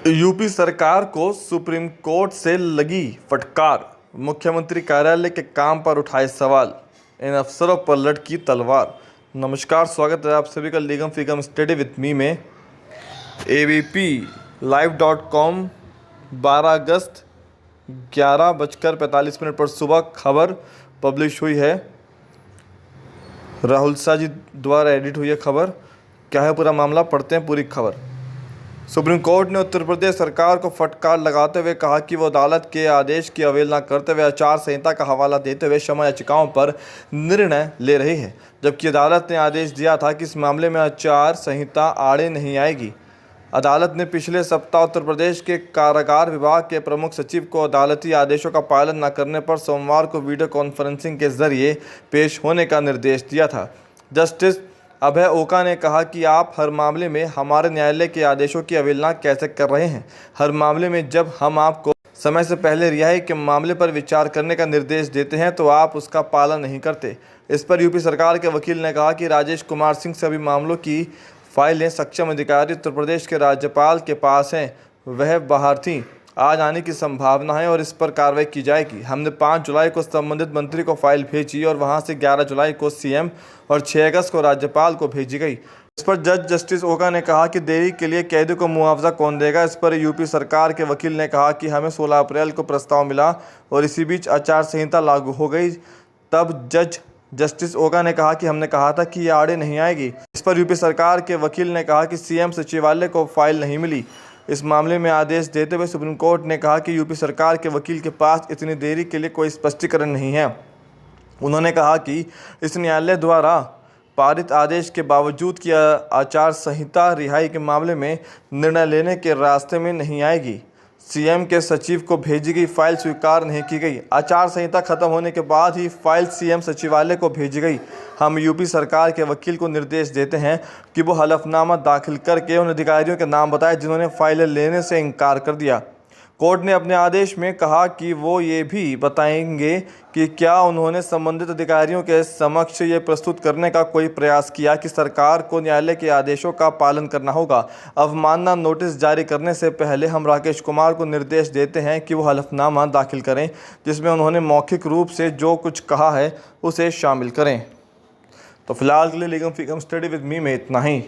UP सरकार को supreme court से लगी फटकार। मुख्यमंत्री कार्यालय के काम पर उठाए सवाल, इन अफसरों पर लटकी तलवार। नमस्कार, स्वागत है आप सभी का लीगम फिगम स्टडी विथ मी में। abplive.com 12 अगस्त 11:45 पर सुबह खबर पब्लिश हुई है। राहुल शाह जी द्वारा एडिट हुई है खबर। क्या है पूरा मामला, पढ़ते हैं पूरी खबर। सुप्रीम कोर्ट ने उत्तर प्रदेश सरकार को फटकार लगाते हुए कहा कि वो अदालत के आदेश की अवहेलना करते हुए आचार संहिता का हवाला देते हुए क्षमा याचिकाओं पर निर्णय ले रही है, जबकि अदालत ने आदेश दिया था कि इस मामले में आचार संहिता आड़े नहीं आएगी। अदालत ने पिछले सप्ताह उत्तर प्रदेश के कारागार विभाग के प्रमुख सचिव को अदालती आदेशों का पालन न करने पर सोमवार को वीडियो कॉन्फ्रेंसिंग के जरिए पेश होने का निर्देश दिया था। जस्टिस अभय ओका ने कहा कि आप हर मामले में हमारे न्यायालय के आदेशों की अवहेलना कैसे कर रहे हैं। हर मामले में जब हम आपको समय से पहले रिहाई के मामले पर विचार करने का निर्देश देते हैं तो आप उसका पालन नहीं करते। इस पर यूपी सरकार के वकील ने कहा कि राजेश कुमार सिंह सभी मामलों की फाइलें सक्षम अधिकारी उत्तर प्रदेश के राज्यपाल के पास हैं, वह बाहर थीं। आज आने की संभावना है और इस पर कार्रवाई की जाएगी। हमने 5 जुलाई को संबंधित मंत्री को फाइल भेजी और वहां से 11 जुलाई को सीएम और 6 अगस्त को राज्यपाल को भेजी गई। इस पर जज जस्टिस ओका ने कहा कि देरी के लिए कैदी को मुआवजा कौन देगा। इस पर यूपी सरकार के वकील ने कहा कि हमें 16 अप्रैल को प्रस्ताव मिला और इसी बीच आचार संहिता लागू हो गई। तब जज जस्टिस ओका ने कहा कि हमने कहा था कि ये आड़े नहीं आएगी। इस पर यूपी सरकार के वकील ने कहा कि सीएम सचिवालय को फाइल नहीं मिली। इस मामले में आदेश देते हुए सुप्रीम कोर्ट ने कहा कि यूपी सरकार के वकील के पास इतनी देरी के लिए कोई स्पष्टीकरण नहीं है। उन्होंने कहा कि इस न्यायालय द्वारा पारित आदेश के बावजूद कि आचार संहिता रिहाई के मामले में निर्णय लेने के रास्ते में नहीं आएगी। सीएम के सचिव को भेजी गई फाइल स्वीकार नहीं की गई। आचार संहिता खत्म होने के बाद ही फाइल सीएम सचिवालय को भेजी गई। हम यूपी सरकार के वकील को निर्देश देते हैं कि वो हलफनामा दाखिल करके उन अधिकारियों के नाम बताएं जिन्होंने फाइलें लेने से इनकार कर दिया। कोर्ट ने अपने आदेश में कहा कि वो ये भी बताएंगे कि क्या उन्होंने संबंधित अधिकारियों के समक्ष ये प्रस्तुत करने का कोई प्रयास किया कि सरकार को न्यायालय के आदेशों का पालन करना होगा। अवमानना नोटिस जारी करने से पहले हम राकेश कुमार को निर्देश देते हैं कि वो हलफनामा दाखिल करें जिसमें उन्होंने मौखिक रूप से जो कुछ कहा है उसे शामिल करें। तो फिलहाल के लिए लीगम फिगम स्टडी विद मी में इतना ही।